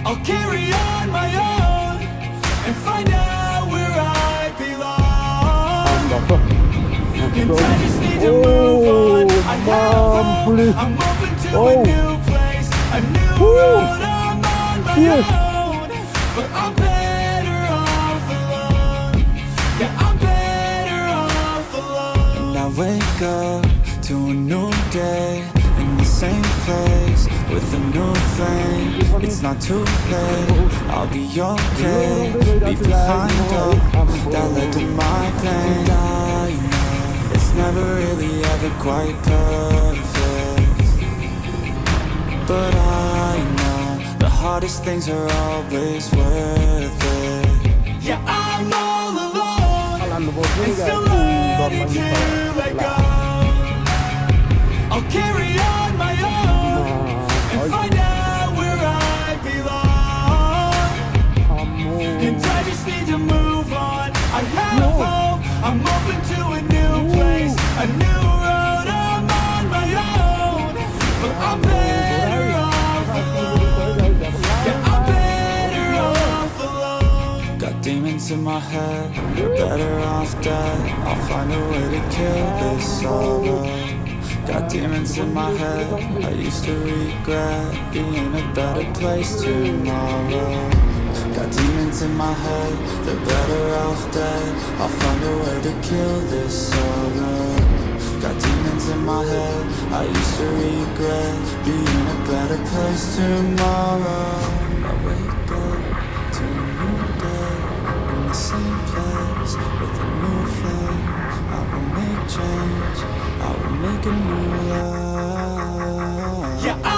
I'll carry on my own and find out where I belong. And I just need to move on. I have hope. I'm open to a new place, a new road. I'm on my own, but I'm better off alone. Yeah, I'm better off alone. And I wake up to a new day in the same place with a new flame. It's not too late, I'll be okay. Leave behind all that led to my pain. I know it's never really ever quite perfect, but I know the hardest things are always worth it. Yeah, I'm all alone and still learning to let go. I'll carry on my own and find out where I belong. And I just need to move on. I have hope. I'm open to a new place, a new road. I'm on my own, but I'm better off alone. Yeah, I'm better off alone. Got demons in my head, you're better off dead. I'll find a way to kill this sorrow. Got demons in my head, I used to regret being a better place tomorrow. Got demons in my head, they're better off dead. I'll find a way to kill this sorrow. Got demons in my head, I used to regret being a better place tomorrow. I wake up to a new day in the same place with a new flame. I will make change, I will make a new love. Yeah,